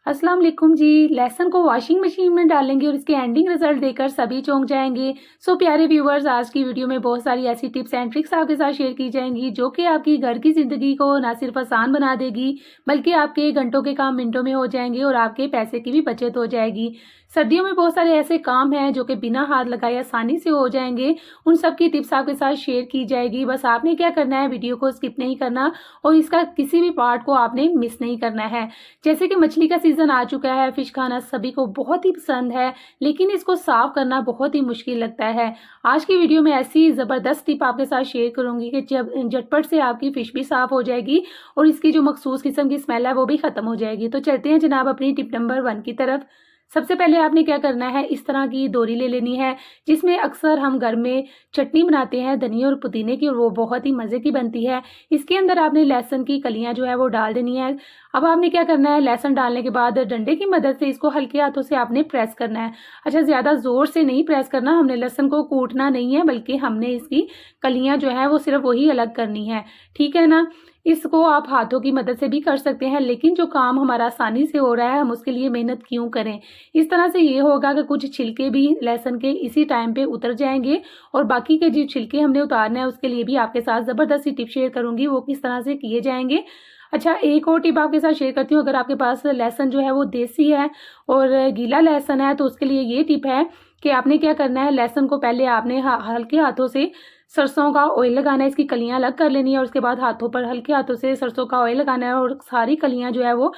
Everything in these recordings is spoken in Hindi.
अस्सलाम वालेकुम जी। लहसुन को वॉशिंग मशीन में डालेंगे और इसके एंडिंग रिजल्ट देखकर सभी चौंक जाएंगे। सो प्यारे व्यूवर्स, आज की वीडियो में बहुत सारी ऐसी टिप्स एंड ट्रिक्स आपके साथ शेयर की जाएंगी जो कि आपकी घर की ज़िंदगी को ना सिर्फ आसान बना देगी बल्कि आपके घंटों के काम मिनटों में हो जाएंगे और आपके पैसे की भी बचत हो जाएगी। सर्दियों में बहुत सारे ऐसे काम हैं जो कि बिना हाथ लगाए आसानी से हो जाएंगे। उन सब की टिप्स आपके साथ शेयर की जाएगी। बस आपने क्या करना है, वीडियो को स्किप नहीं करना और इसका किसी भी पार्ट को आपने मिस नहीं करना है। जैसे कि मछली का सीज़न आ चुका है, फ़िश खाना सभी को बहुत ही पसंद है, लेकिन इसको साफ़ करना बहुत ही मुश्किल लगता है। आज की वीडियो में ऐसी ज़बरदस्त टिप आपके साथ शेयर करूँगी कि जब झटपट से आपकी फ़िश भी साफ़ हो जाएगी और इसकी जो मखसूस किस्म की स्मेल है वो भी ख़त्म हो जाएगी। तो चलते हैं जनाब अपनी टिप नंबर 1 की तरफ। सबसे पहले आपने क्या करना है, इस तरह की दोरी ले लेनी है जिसमें अक्सर हम घर में चटनी बनाते हैं धनिया और पुदीने की, और वो बहुत ही मज़े की बनती है। इसके अंदर आपने लहसुन की कलियां जो है वो डाल देनी है। अब आपने क्या करना है, लहसुन डालने के बाद डंडे की मदद से इसको हल्के हाथों से आपने प्रेस करना है। अच्छा, ज़्यादा ज़ोर से नहीं प्रेस करना, हमने लहसुन को कूटना नहीं है बल्कि हमने इसकी कलियां जो है वो सिर्फ वही अलग करनी है। ठीक है ना। इसको आप हाथों की मदद से भी कर सकते हैं, लेकिन जो काम हमारा आसानी से हो रहा है हम उसके लिए मेहनत क्यों करें। इस तरह से ये होगा कि कुछ छिलके भी लहसुन के इसी टाइम पे उतर जाएंगे और बाकी के जो छिलके हमने उतारना है उसके लिए भी आपके साथ ज़बरदस्त सी टिप शेयर करूंगी, वो किस तरह से किए जाएंगे। अच्छा, एक और टिप आपके साथ शेयर करती हूँ। अगर आपके पास लहसुन जो है वो देसी है और गीला लहसुन है तो उसके लिए ये टिप है कि आपने क्या करना है, लहसुन को पहले आपने हल्के हाथों से सरसों का ऑयल लगाना है, इसकी कलियां अलग कर लेनी है और उसके बाद हाथों पर हल्के हाथों से सरसों का ऑयल लगाना है और सारी कलियां जो है वो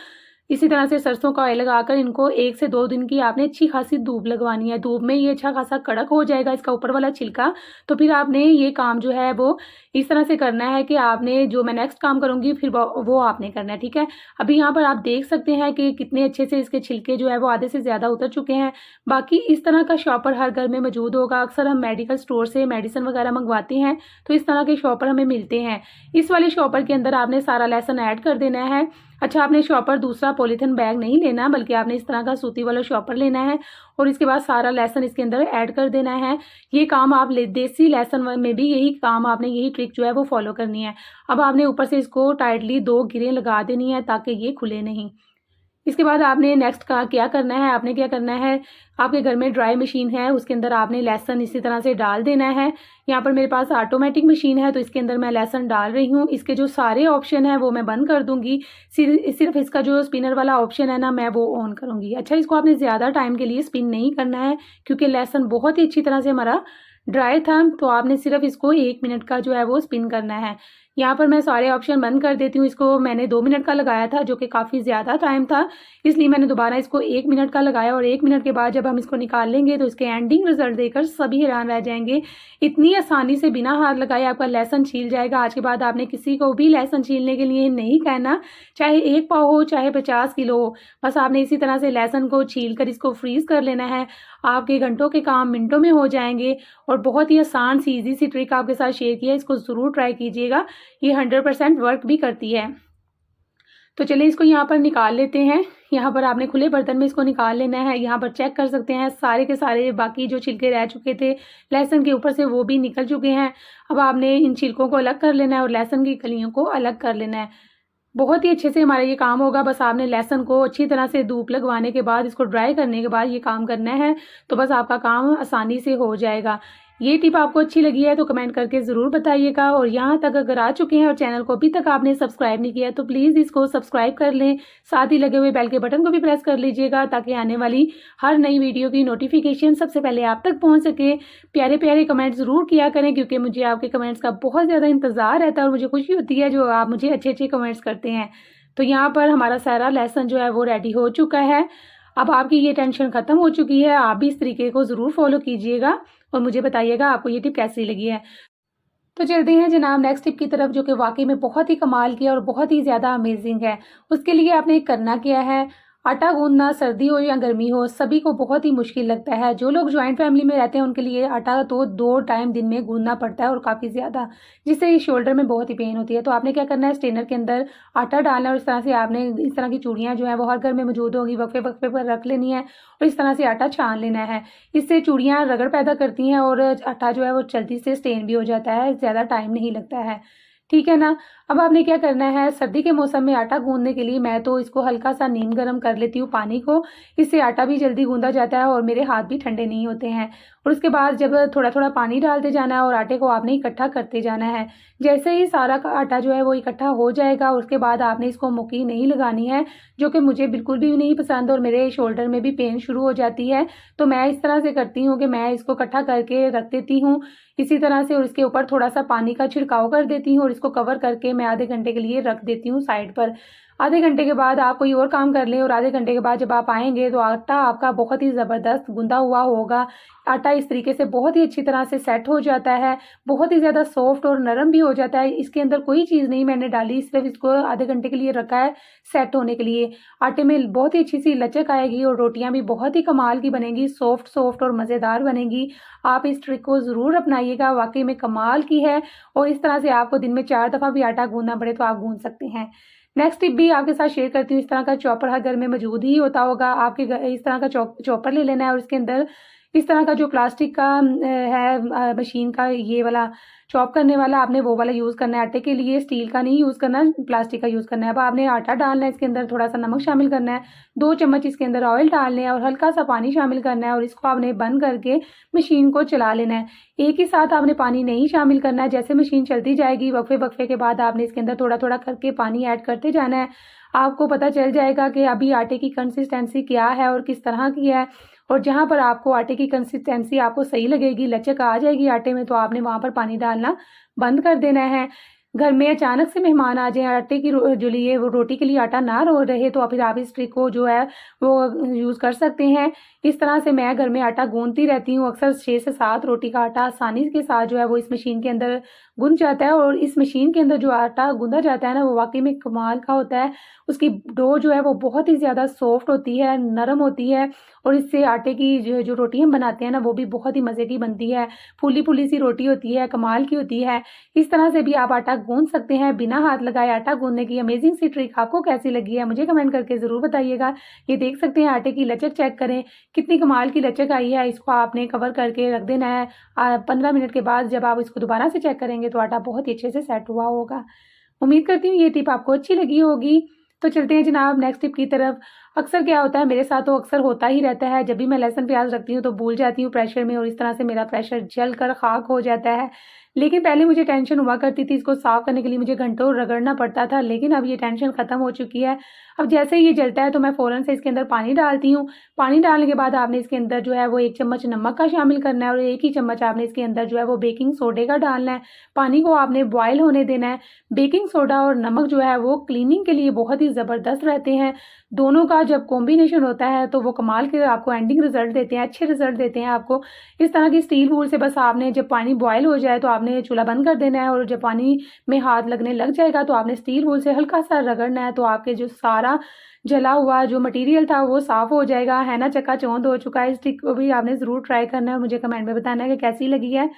इसी तरह से सरसों का ऑयल लगाकर इनको 1 से 2 दिन की आपने अच्छी खासी धूप लगवानी है। धूप में ये अच्छा खासा कड़क हो जाएगा इसका ऊपर वाला छिलका। तो फिर आपने ये काम जो है वो इस तरह से करना है कि आपने जो मैं नेक्स्ट काम करूँगी फिर वो आपने करना है, ठीक है। अभी यहाँ पर आप देख सकते हैं कि कितने अच्छे से इसके छिलके जो है वो आधे से ज़्यादा उतर चुके हैं। बाकी इस तरह का शॉपर हर घर में मौजूद होगा। अक्सर हम मेडिकल स्टोर से मेडिसिन वगैरह मंगवाते हैं तो इस तरह के शॉपर हमें मिलते हैं। इस वाले शॉपर के अंदर आपने सारा लहसुन ऐड कर देना है। अच्छा, आपने शॉपर दूसरा पॉलीथिन बैग नहीं लेना बल्कि आपने इस तरह का सूती वाला शॉपर लेना है और इसके बाद सारा लहसुन इसके अंदर ऐड कर देना है। ये काम आप देसी लहसुन में भी यही काम आपने, यही ट्रिक जो है वो फॉलो करनी है। अब आपने ऊपर से इसको टाइटली 2 गिरें लगा देनी है ताकि ये खुले नहीं। इसके बाद आपने नेक्स्ट का क्या करना है, आपने क्या करना है, आपके घर में ड्राई मशीन है उसके अंदर आपने लहसुन इसी तरह से डाल देना है। यहाँ पर मेरे पास ऑटोमेटिक मशीन है तो इसके अंदर मैं लहसुन डाल रही हूँ। इसके जो सारे ऑप्शन है वो मैं बंद कर दूंगी, सिर्फ इसका जो स्पिनर वाला ऑप्शन है ना मैं वो ऑन करूँगी। अच्छा, इसको आपने ज़्यादा टाइम के लिए स्पिन नहीं करना है क्योंकि लहसुन बहुत ही अच्छी तरह से हमारा ड्राई था, तो आपने सिर्फ इसको 1 मिनट का जो है वो स्पिन करना है। यहाँ पर मैं सारे ऑप्शन बंद कर देती हूँ। इसको मैंने 2 मिनट का लगाया था जो कि काफ़ी ज़्यादा टाइम था, इसलिए मैंने दोबारा इसको 1 मिनट का लगाया और 1 मिनट के बाद जब हम इसको निकाल लेंगे तो इसके एंडिंग रिजल्ट देखकर सभी हैरान रह जाएंगे। इतनी आसानी से बिना हाथ लगाए आपका लहसुन छील जाएगा। आज के बाद आपने किसी को भी लहसुन छीलने के लिए नहीं कहना, चाहे 1 पाव हो चाहे 50 किलो हो। बस आपने इसी तरह से लहसुन को छील कर इसको फ्रीज़ कर लेना है। आपके घंटों के काम मिनटों में हो जाएंगे और बहुत ही आसान सी ईज़ी सी ट्रिक आपके साथ शेयर की है, इसको ज़रूर ट्राई कीजिएगा। ये 100% वर्क भी करती है। तो चलिए इसको यहाँ पर निकाल लेते हैं। यहाँ पर आपने खुले बर्तन में इसको निकाल लेना है। यहाँ पर चेक कर सकते हैं सारे के सारे बाकी जो छिलके रह चुके थे लहसुन के ऊपर से वो भी निकल चुके हैं। अब आपने इन छिलकों को अलग कर लेना है और लहसुन की कलियों को अलग कर लेना है। बहुत ही अच्छे से हमारा ये काम होगा। बस आपने लहसुन को अच्छी तरह से धूप लगवाने के बाद, इसको ड्राई करने के बाद ये काम करना है, तो बस आपका काम आसानी से हो जाएगा। ये टिप आपको अच्छी लगी है तो कमेंट करके ज़रूर बताइएगा और यहाँ तक अगर आ चुके हैं और चैनल को अभी तक आपने सब्सक्राइब नहीं किया तो प्लीज़ इसको सब्सक्राइब कर लें। साथ ही लगे हुए बेल के बटन को भी प्रेस कर लीजिएगा ताकि आने वाली हर नई वीडियो की नोटिफिकेशन सबसे पहले आप तक पहुँच सके। प्यारे प्यारे कमेंट ज़रूर किया करें क्योंकि मुझे आपके कमेंट्स का बहुत ज़्यादा इंतज़ार रहता है और मुझे खुशी होती है जो आप मुझे अच्छे अच्छे कमेंट्स करते हैं। तो यहाँ पर हमारा सारा लहसुन जो है वो रेडी हो चुका है। अब आपकी ये टेंशन ख़त्म हो चुकी है। आप भी इस तरीके को ज़रूर फॉलो कीजिएगा और मुझे बताइएगा आपको ये टिप कैसी लगी है। तो चलते हैं जनाब नेक्स्ट टिप की तरफ जो कि वाकई में बहुत ही कमाल की है और बहुत ही ज़्यादा अमेजिंग है। उसके लिए आपने करना क्या है, आटा गूंदना सर्दी हो या गर्मी हो सभी को बहुत ही मुश्किल लगता है। जो लोग जॉइंट फैमिली में रहते हैं उनके लिए आटा तो 2 टाइम दिन में गूंदना पड़ता है और काफ़ी ज़्यादा, जिससे शोल्डर में बहुत ही पेन होती है। तो आपने क्या करना है, स्ट्रेनर के अंदर आटा डालना है और इस तरह से आपने इस तरह की चूड़ियाँ जो है वो हर घर में मौजूद होगी, वक्फे वक्फे पर रख लेनी है और इस तरह से आटा छान लेना है। इससे चूड़ियाँ रगड़ पैदा करती हैं और आटा जो है वो जल्दी से स्टेन भी हो जाता है, ज़्यादा टाइम नहीं लगता है। ठीक है ना। अब आपने क्या करना है, सर्दी के मौसम में आटा गूँधने के लिए मैं तो इसको हल्का सा नीम गर्म कर लेती हूँ पानी को, इससे आटा भी जल्दी गूँधा जाता है और मेरे हाथ भी ठंडे नहीं होते हैं। और उसके बाद जब थोड़ा-थोड़ा पानी डालते जाना है और आटे को आपने इकट्ठा करते जाना है। जैसे ही सारा का आटा जो है वो इकट्ठा हो जाएगा, उसके बाद आपने इसको मुक्की नहीं लगानी है, जो कि मुझे बिल्कुल भी नहीं पसंद और मेरे शोल्डर में भी पेन शुरू हो जाती है। तो मैं इस तरह से करती हूँ कि मैं इसको इकट्ठा करके रख देती हूँ इसी तरह से, और इसके ऊपर थोड़ा-सा पानी का छिड़काव कर देती हूँ और इसको कवर करके मैं आधे घंटे के लिए रख देती हूँ साइड पर। आधे घंटे के बाद आप कोई और काम कर लें और आधे घंटे के बाद जब आप आएँगे तो आटा आपका बहुत ही ज़बरदस्त गूँधा हुआ होगा। आटा इस तरीके से बहुत ही अच्छी तरह से सेट हो जाता है, बहुत ही ज़्यादा सॉफ्ट और नरम भी हो जाता है। इसके अंदर कोई चीज़ नहीं मैंने डाली, सिर्फ़ इसको आधे घंटे के लिए रखा है सेट होने के लिए। आटे में बहुत ही अच्छी-सी लचक आएगी और रोटियाँ भी बहुत ही कमाल की बनेंगी, सॉफ्ट और मज़ेदार बनेंगी। आप इस ट्रिक को ज़रूर अपनाइएगा, वाक़ई में कमाल की है और इस तरह से आपको दिन में 4 दफ़ा भी आटा गूँधना पड़े तो आप गूँध सकते हैं। नेक्स्ट टिप भी आपके साथ शेयर करती हूँ। इस तरह का चॉपर हर घर में मौजूद ही होता होगा। आपके घर इस तरह का चॉपर ले लेना है और इसके अंदर इस तरह का जो प्लास्टिक का है मशीन का ये वाला चॉप करने वाला, आपने वो वाला यूज़ करना है आटे के लिए, स्टील का नहीं यूज़ करना, प्लास्टिक का यूज़ करना है। अब आपने आटा डालना है, इसके अंदर थोड़ा-सा नमक शामिल करना है, 2 चम्मच इसके अंदर ऑयल डालने हैं और हल्का-सा पानी शामिल करना है और इसको आपने बंद करके मशीन को चला लेना है। एक ही साथ आपने पानी नहीं शामिल करना है, जैसे मशीन चलती जाएगी वक्फे-वक्फे के बाद आपने इसके अंदर थोड़ा-थोड़ा करके पानी ऐड करते जाना है। आपको पता चल जाएगा कि अभी आटे की कंसिस्टेंसी क्या है और किस तरह की है, और जहाँ पर आपको आटे की कंसिस्टेंसी आपको सही लगेगी, लचक आ जाएगी आटे में, तो आपने वहाँ पर पानी डालना बंद कर देना है। घर में अचानक से मेहमान आ जाएँ, आटे की जो लिए वो रोटी के लिए आटा ना रो रहे तो फिर आप इस ट्रिक को जो है वो यूज़ कर सकते हैं। इस तरह से मैं घर में आटा गूँथती रहती हूँ, अक्सर 6 से 7 रोटी का आटा आसानी के साथ जो है वो इस मशीन के अंदर गुँथ जाता है और इस मशीन के अंदर जो आटा गूँधा जाता है ना, वो वाक़ई में कमाल का होता है। उसकी डो जो है वो बहुत ही ज़्यादा सॉफ्ट होती है, नरम होती है और इससे आटे की जो जो रोटी हम बनाते हैं ना, वो भी बहुत ही मज़े की बनती है। फूली-फूली सी रोटी होती है, कमाल की होती है। इस तरह से भी आप आटा गूँथ सकते हैं, बिना हाथ लगाए आटा गूँथने की अमेज़िंग सी ट्रिक आपको कैसी लगी है, मुझे कमेंट करके ज़रूर बताइएगा। ये देख सकते हैं आटे की लचक चेक करें, कितनी कमाल की लचक आई है। इसको आपने कवर करके रख देना है। 15 मिनट के बाद जब आप इसको दोबारा से चेक करेंगे तो आटा बहुत ही अच्छे से सेट हुआ होगा। उम्मीद करती हूँ ये टिप आपको अच्छी लगी होगी। तो चलते हैं जनाब नेक्स्ट टिप की तरफ। अक्सर क्या होता है, मेरे साथ तो अक्सर होता ही रहता है, जब भी मैं लहसुन प्याज़ रखती हूँ तो भूल जाती हूँ प्रेशर में और इस तरह से मेरा प्रेशर जल कर खाक हो जाता है। लेकिन पहले मुझे टेंशन हुआ करती थी, इसको साफ़ करने के लिए मुझे घंटों रगड़ना पड़ता था, लेकिन अब ये टेंशन ख़त्म हो चुकी है। अब जैसे ही ये जलता है तो मैं फ़ौरन से इसके अंदर पानी डालती हूँ। पानी डालने के बाद आपने इसके अंदर जो है वो 1 चम्मच नमक का शामिल करना है और 1 ही चम्मच आपने इसके अंदर जो है वो बेकिंग सोडे का डालना है। पानी को आपने बॉयल होने देना है। बेकिंग सोडा और नमक जो है वो क्लीनिंग के लिए बहुत ही ज़बरदस्त रहते हैं। दोनों का जब कॉम्बिनेशन होता है तो वो कमाल के आपको एंडिंग रिज़ल्ट देते हैं, अच्छे रिज़ल्ट देते हैं आपको। इस तरह की स्टील वूल से बस आपने जब पानी बॉयल हो जाए तो आपने चूल्हा बंद कर देना है और जब पानी में हाथ लगने लग जाएगा तो आपने स्टील वूल से हल्का-सा रगड़ना है, तो आपके जो सारा जला हुआ जो मटीरियल था वो साफ़ हो जाएगा, है ना, चकाचौंध हो चुका है। इस ट्रिक को भी आपने ज़रूर ट्राई करना है और मुझे कमेंट में बताना है कि कैसी लगी है।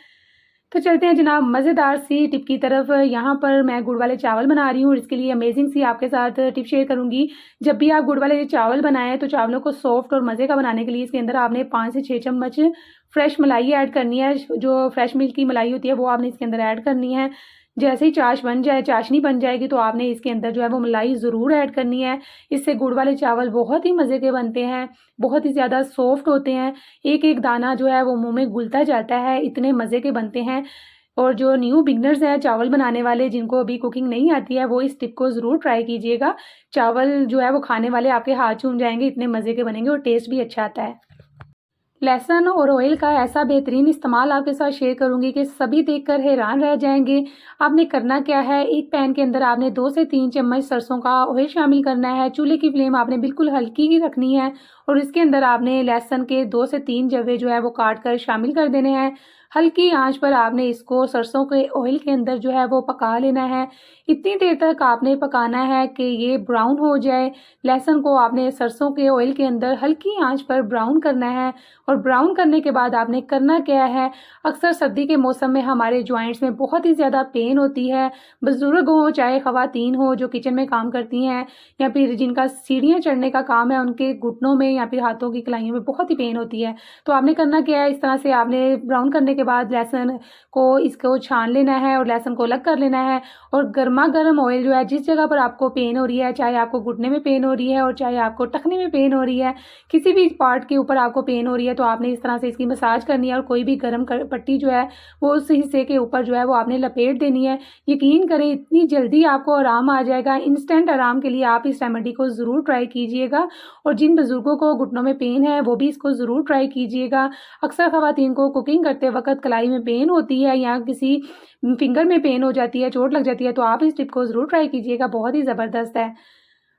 तो चलते हैं जनाब मज़ेदार सी टिप की तरफ। यहाँ पर मैं गुड़ वाले चावल बना रही हूँ और इसके लिए अमेज़िंग सी आपके साथ टिप शेयर करूँगी। जब भी आप गुड़ वाले चावल बनाएँ तो चावलों को सॉफ्ट और मज़े का बनाने के लिए इसके अंदर आपने 5 से 6 चम्मच फ्रेश मलाई ऐड करनी है। जो फ्रेश मिल्क की मलाई होती है वो आपने इसके अंदर ऐड करनी है। जैसे ही चाशनी बन जाएगी तो आपने इसके अंदर जो है वो मलाई ज़रूर ऐड करनी है। इससे गुड़ वाले चावल बहुत ही मज़े के बनते हैं, बहुत ही ज़्यादा सॉफ्ट होते हैं। एक-एक दाना जो है वो मुँह में घुलता जाता है, इतने मज़े के बनते हैं। और जो न्यू बिगिनर्स हैं चावल बनाने वाले, जिनको अभी कुकिंग नहीं आती है, वो इस टिप को ज़रूर ट्राई कीजिएगा। चावल जो है वो खाने वाले आपके हाथ चूम जाएँगे, इतने मज़े के बनेंगे और टेस्ट भी अच्छा आता है। लहसुन और ऑयल का ऐसा बेहतरीन इस्तेमाल आपके साथ शेयर करूंगी कि सभी देखकर हैरान रह जाएंगे। आपने करना क्या है, एक पैन के अंदर आपने 2 से 3 चम्मच सरसों का ऑयल शामिल करना है। चूल्हे की फ्लेम आपने बिल्कुल हल्की ही रखनी है और इसके अंदर आपने लहसुन के 2 से 3 जवे जो है वो काट कर शामिल कर देने हैं। हल्की आंच पर आपने इसको सरसों के ऑयल के अंदर जो है वो पका लेना है। इतनी देर तक आपने पकाना है कि ये ब्राउन हो जाए। लहसुन को आपने सरसों के ऑयल के अंदर हल्की आंच पर ब्राउन करना है और ब्राउन करने के बाद आपने करना क्या है, अक्सर सर्दी के मौसम में हमारे जॉइंट्स में बहुत ही ज़्यादा पेन होती है। बुजुर्ग हों चाहे ख़वातीन हो जो किचन में काम करती हैं या फिर जिनका सीढ़ियाँ चढ़ने का काम है, उनके घुटनों में या फिर हाथों की कलाइयों में बहुत ही पेन होती है। तो आपने करना क्या है, इस तरह से आपने ब्राउन करने के बाद लहसुन को इसको छान लेना है और लहसुन को अलग कर लेना है। और गर्मा गर्म ऑयल जो है, जिस जगह पर आपको पेन हो रही है, चाहे आपको घुटने में पेन हो रही है और चाहे आपको टखने में पेन हो रही है, किसी भी पार्ट के ऊपर आपको पेन हो रही है, तो आपने इस तरह से इसकी मसाज करनी है और कोई भी गर्म पट्टी जो है वो उस हिस्से के ऊपर जो है वो आपने लपेट देनी है। यकीन करें इतनी जल्दी आपको आराम आ जाएगा। इंस्टेंट आराम के लिए आप इस रेमेडी को ज़रूर ट्राई कीजिएगा। और जिन बुज़ुर्गों को घुटनों में पेन है वो भी इसको ज़रूर ट्राई कीजिएगा। अक्सर ख़वातीन को कुकिंग करते वक़्त कलाई में पेन होती है या किसी फिंगर में पेन हो जाती है, चोट लग जाती है, तो आप इस टिप को ज़रूर ट्राई कीजिएगा, बहुत ही ज़बरदस्त है।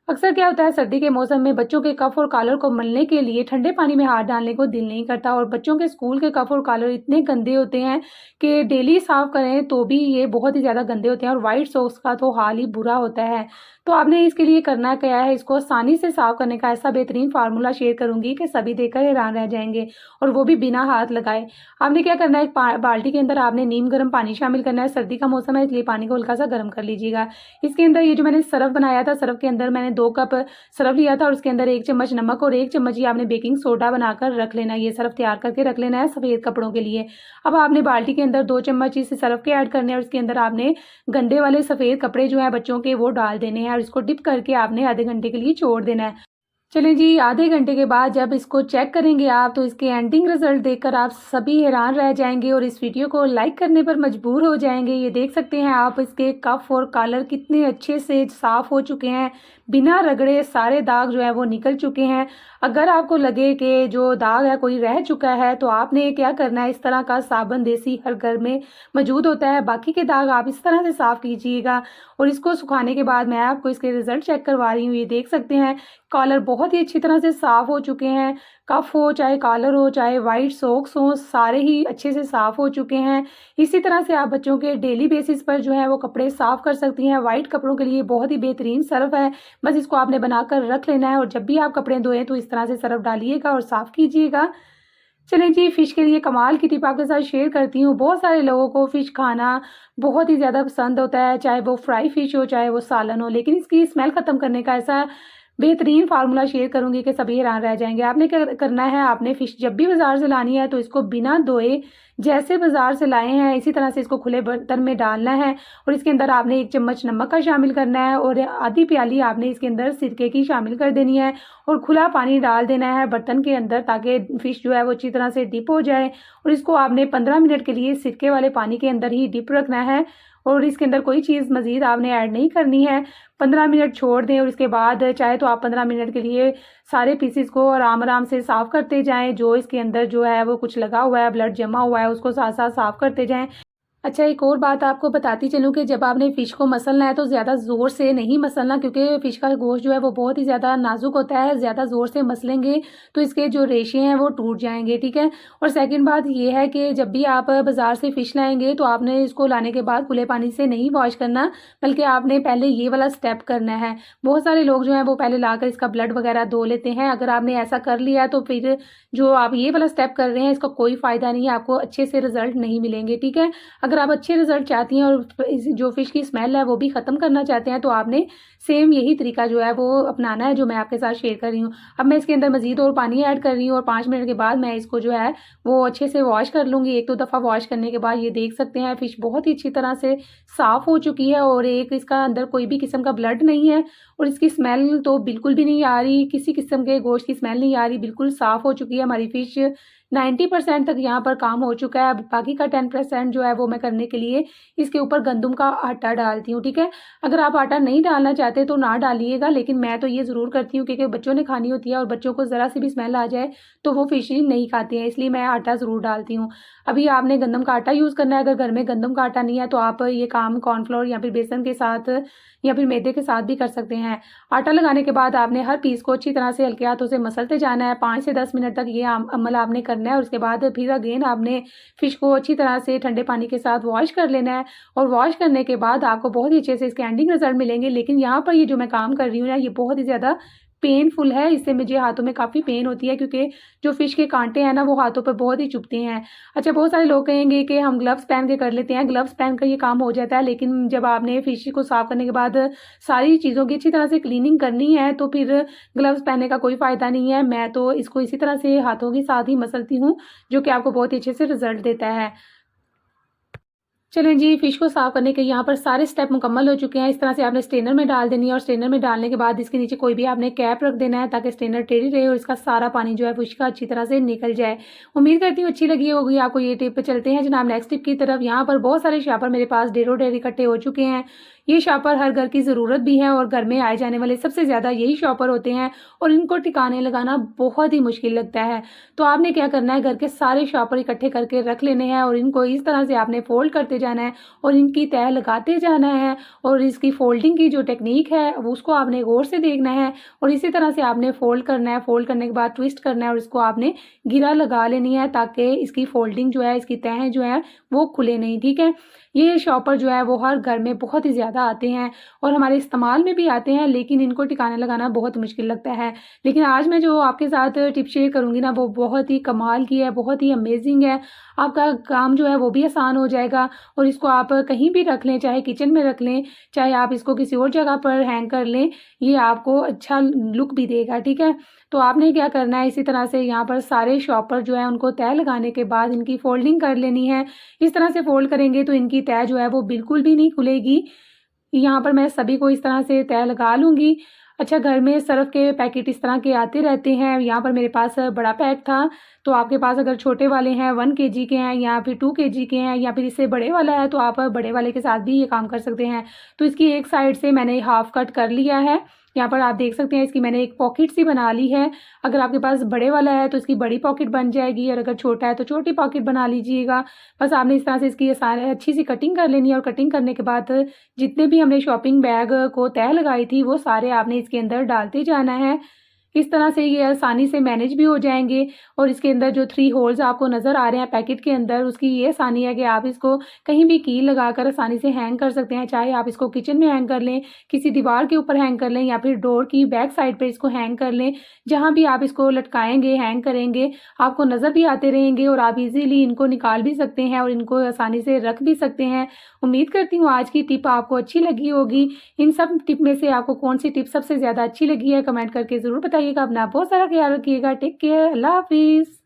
अक्सर क्या होता है, सर्दी के मौसम में बच्चों के कफ और कॉलर को मलने के लिए ठंडे पानी में हाथ डालने को दिल नहीं करता। और बच्चों के स्कूल के कफ और कॉलर इतने गंदे होते हैं कि डेली साफ़ करें तो भी ये बहुत ही ज़्यादा गंदे होते हैं। और वाइट सॉक्स का तो हाल ही बुरा होता है। तो आपने इसके लिए करना क्या है, इसको आसानी से साफ़ करने का ऐसा बेहतरीन फार्मूला शेयर करूँगी कि सभी देखकर हैरान रह जाएंगे, और वो भी बिना हाथ लगाए। आपने क्या करना है, एक बाल्टी के अंदर आपने नीम गर्म पानी शामिल करना है। सर्दी का मौसम है इसलिए पानी को हल्का सा गर्म कर लीजिएगा। इसके अंदर ये जो मैंने सरफ बनाया था, सरफ के अंदर मैंने 2 कप सरफ लिया था और उसके अंदर 1 चम्मच नमक और 1 चम्मच ही आपने बेकिंग सोडा बनाकर रख लेना है। ये सरफ तैयार करके रख लेना है सफ़ेद कपड़ों के लिए। अब आपने बाल्टी के अंदर 2 चम्मच इस सरफ के ऐड करने हैं और उसके अंदर आपने गंदे वाले सफ़ेद कपड़े जो हैं बच्चों के वो डाल देने हैं और इसको डिप करके आपने आधे घंटे के लिए छोड़ देना है। चलें जी, आधे घंटे के बाद जब इसको चेक करेंगे आप, तो इसके एंडिंग रिज़ल्ट देखकर आप सभी हैरान रह जाएंगे और इस वीडियो को लाइक करने पर मजबूर हो जाएंगे। ये देख सकते हैं आप, इसके कफ और कॉलर कितने अच्छे से साफ़ हो चुके हैं, बिना रगड़े सारे दाग जो है वो निकल चुके हैं। अगर आपको लगे कि जो दाग है कोई रह चुका है, तो आपने क्या करना है, इस तरह का साबुन देसी हर घर में मौजूद होता है, बाकी के दाग आप इस तरह से साफ़ कीजिएगा। और इसको सुखाने के बाद मैं आपको इसके रिज़ल्ट चेक करवा रही हूँ। ये देख सकते हैं, कॉलर बहुत ही अच्छी तरह से साफ़ हो चुके हैं। कफ हो, चाहे कॉलर हो, चाहे वाइट सॉक्स हो, सारे ही अच्छे से साफ़ हो चुके हैं। इसी तरह से आप बच्चों के डेली बेसिस पर जो है वो कपड़े साफ़ कर सकती हैं। वाइट कपड़ों के लिए बहुत ही बेहतरीन सर्फ है। बस इसको आपने बनाकर रख लेना है और जब भी आप कपड़े धोएं तो इस तरह से सर्फ डालिएगा और साफ़ कीजिएगा। चलें जी, फ़िश के लिए कमाल की टिप आपके साथ शेयर करती हूँ। बहुत सारे लोगों को फ़िश खाना बहुत ही ज़्यादा पसंद होता है, चाहे वो फ्राई फ़िश हो, चाहे वो सालन हो, लेकिन इसकी स्मेल ख़त्म करने का ऐसा बेहतरीन फार्मूला शेयर करूँगी कि सभी हैरान रह जाएँगे। आपने क्या करना है, आपने फ़िश जब भी बाज़ार से लानी है तो इसको बिना धोए जैसे बाज़ार से लाए हैं इसी तरह से इसको खुले बर्तन में डालना है और इसके अंदर आपने 1 चम्मच नमक का शामिल करना है और आधी प्याली आपने इसके अंदर सिरके की शामिल कर देनी है और खुला पानी डाल देना है बर्तन के अंदर, ताकि फ़िश जो है वो अच्छी तरह से डिप हो जाए। और इसको आपने 15 मिनट के लिए सिरके वाले पानी के अंदर ही डिप रखना है और इसके अंदर कोई चीज़ मज़ीद आपने ऐड नहीं करनी है। 15 मिनट छोड़ दें और इसके बाद चाहे तो आप 15 मिनट के लिए सारे पीसेस को आराम-आराम से साफ़ करते जाएँ। जो इसके अंदर जो है वो कुछ लगा हुआ है, ब्लड जमा हुआ है, उसको साथ-साथ साफ़ करते जाएँ। अच्छा, एक और बात आपको बताती चलूँ कि जब आपने फ़िश को मसलना है तो ज़्यादा ज़ोर से नहीं मसलना, क्योंकि फ़िश का गोश्त जो है वो बहुत ही ज़्यादा नाज़ुक होता है। ज़्यादा ज़ोर से मसलेंगे तो इसके जो रेशे हैं वो टूट जाएँगे, ठीक है। और सेकंड बात ये है कि जब भी आप बाज़ार से फ़िश लाएँगे तो आपने इसको लाने के बाद खुले पानी से नहीं वॉश करना, बल्कि आपने पहले ये वाला स्टेप करना है। बहुत सारे लोग जो हैं वो पहले लाकर इसका ब्लड वगैरह धो लेते हैं। अगर आपने ऐसा कर लिया तो फिर जो आप ये वाला स्टेप कर रहे हैं इसका कोई फ़ायदा नहीं है, आपको अच्छे से रिज़ल्ट नहीं मिलेंगे, ठीक है। अगर आप अच्छे रिज़ल्ट चाहती हैं और जो फ़िश की स्मेल है वो भी ख़त्म करना चाहते हैं, तो आपने सेम यही तरीका जो है वो अपनाना है जो मैं आपके साथ शेयर कर रही हूँ। अब मैं इसके अंदर मज़ीद और पानी ऐड कर रही हूँ और 5 मिनट के बाद मैं इसको जो है वो अच्छे से वॉश कर लूँगी। 1-2 दफ़ा वॉश करने के बाद ये देख सकते हैं फ़िश बहुत ही अच्छी तरह से साफ़ हो चुकी है और एक इसका अंदर कोई भी किस्म का ब्लड नहीं है और इसकी स्मेल तो बिल्कुल भी नहीं आ रही, किसी किस्म के गोश्त की स्मेल नहीं आ रही, बिल्कुल साफ़ हो चुकी है हमारी फ़िश। 90% तक यहाँ पर काम हो चुका है। अब बाकी का 10% जो है वो मैं करने के लिए इसके ऊपर गंदम का आटा डालती हूँ, ठीक है। अगर आप आटा नहीं डालना चाहते तो ना डालिएगा, लेकिन मैं तो ये ज़रूर करती हूँ क्योंकि बच्चों ने खानी होती है और बच्चों को ज़रा सी भी स्मेल आ जाए तो वो फ़िश ही नहीं खाते हैं, इसलिए मैं आटा ज़रूर डालती हूँ। अभी आपने गंदम का आटा यूज़ करना है। अगर घर में गंदम का आटा नहीं है तो आप ये काम कॉर्नफ्लोर या फिर बेसन के साथ या फिर मैदे के साथ भी कर सकते हैं। आटा लगाने के बाद आपने हर पीस को अच्छी तरह से हल्के हाथों से मसलते जाना है। 5 से 10 मिनट तक ये अमल आपने करना है और उसके बाद फिर अगेन आपने फ़िश को अच्छी तरह से ठंडे पानी के साथ वॉश कर लेना है और वॉश करने के बाद आपको बहुत ही अच्छे से इसके एंडिंग रिज़ल्ट मिलेंगे। लेकिन यहाँ पर ये जो मैं काम कर रही हूँ ना, ये बहुत ही ज़्यादा पेनफुल है, इससे मुझे हाथों में काफ़ी पेन होती है क्योंकि जो फ़िश के काँटे हैं ना वो हाथों पे बहुत ही चुभते हैं। अच्छा, बहुत सारे लोग कहेंगे कि हम ग्लव्स पहन के कर लेते हैं, ग्लव्स पहन कर ये काम हो जाता है, लेकिन जब आपने फ़िश को साफ़ करने के बाद सारी चीज़ों की अच्छी तरह से क्लीनिंग करनी है तो फिर ग्लव्स पहनने का कोई फ़ायदा नहीं है। मैं तो इसको इसी तरह से हाथों के साथ ही मसलती हूँ, जो कि आपको बहुत ही अच्छे से रिज़ल्ट देता है। चलें जी, फ़िश को साफ़ करने के यहाँ पर सारे स्टेप मुकम्मल हो चुके हैं। इस तरह से आपने स्ट्रेनर में डाल देनी है और स्ट्रेनर में डालने के बाद इसके नीचे कोई भी आपने कैप रख देना है ताकि स्ट्रेनर टेढ़ी रहे और इसका सारा पानी जो है फ़िश का अच्छी तरह से निकल जाए। उम्मीद करती हूँ अच्छी लगी होगी आपको ये टिप। चलते हैं जनाब नेक्स्ट टिप की तरफ। यहाँ पर बहुत सारे शापर मेरे पास ढेरों ढेर इकट्ठे हो चुके हैं। ये शापर हर घर की ज़रूरत भी है और घर में आए जाने वाले सबसे ज़्यादा यही शॉपर होते हैं और इनको ठिकाने लगाना बहुत ही मुश्किल लगता है। तो आपने क्या करना है, घर के सारे शॉपर इकट्ठे करके रख लेने हैं और इनको इस तरह से आपने फ़ोल्ड करते जाना है और इनकी तह लगाते जाना है और इसकी फ़ोल्डिंग की जो टेक्नीक है वो उसको आपने गौर से देखना है और इसी तरह से आपने फ़ोल्ड करना है। फ़ोल्ड करने के बाद ट्विस्ट करना है और इसको आपने गिरा लगा लेनी है ताकि इसकी फ़ोल्डिंग जो है, इसकी तह जो है वो खुले नहीं, ठीक है। ये शॉपर जो है वो हर घर में बहुत ही ज़्यादा आते हैं और हमारे इस्तेमाल में भी आते हैं, लेकिन इनको ठिकाने लगाना बहुत मुश्किल लगता है। लेकिन आज मैं जो आपके साथ टिप शेयर करूँगी ना वो बहुत ही कमाल की है, बहुत ही अमेज़िंग है। आपका काम जो है वो भी आसान हो जाएगा और इसको आप कहीं भी रख लें, चाहे किचन में रख लें, चाहे आप इसको किसी और जगह पर हैंग कर लें, ये आपको अच्छा लुक भी देगा, ठीक है। तो आपने क्या करना है, इसी तरह से यहाँ पर सारे शॉपर जो है उनको तह लगाने के बाद इनकी फ़ोल्डिंग कर लेनी है। इस तरह से फ़ोल्ड करेंगे तो इनकी तह जो है वो बिल्कुल भी नहीं खुलेगी। यहाँ पर मैं सभी को इस तरह से तह लगा लूँगी। अच्छा, घर में सर्फ़ के पैकेट इस तरह के आते रहते हैं। यहाँ पर मेरे पास बड़ा पैक था, तो आपके पास अगर छोटे वाले हैं 1 केजी के हैं या फिर 2 केजी के हैं या फिर इससे बड़े वाला है तो आप बड़े वाले के साथ भी ये काम कर सकते हैं। तो इसकी एक साइड से मैंने हाफ़ कट कर लिया है। यहाँ पर आप देख सकते हैं इसकी मैंने एक पॉकेट सी बना ली है। अगर आपके पास बड़े वाला है तो इसकी बड़ी पॉकेट बन जाएगी और अगर छोटा है तो छोटी पॉकेट बना लीजिएगा। बस आपने इस तरह से इसकी सारे अच्छी सी कटिंग कर लेनी है और कटिंग करने के बाद जितने भी हमने शॉपिंग बैग को तह लगाई थी वो सारे आपने इसके अंदर डालते जाना है। इस तरह से ये आसानी से मैनेज भी हो जाएँगे और इसके अंदर जो 3 होल्स आपको नज़र आ रहे हैं पैकेट के अंदर, उसकी ये आसानी है कि आप इसको कहीं भी कील लगाकर आसानी से हैंग कर सकते हैं। चाहे आप इसको किचन में हैंग कर लें, किसी दीवार के ऊपर हैंग कर लें या फिर डोर की बैक साइड पे इसको हैंग कर लें। जहाँ भी आप इसको लटकाएँगे, हैंग करेंगे, आपको नज़र भी आते रहेंगे और आप इज़िली इनको निकाल भी सकते हैं और इनको आसानी से रख भी सकते हैं। उम्मीद करती हूँ आज की टिप आपको अच्छी लगी होगी। इन सब टिप में से आपको कौन-सी टिप सबसे ज़्यादा अच्छी लगी है, कमेंट करके ज़रूर बताइएगा। अपना बहुत सारा ख्याल रखिएगा। Take care. अल्लाह हाफ़िज़।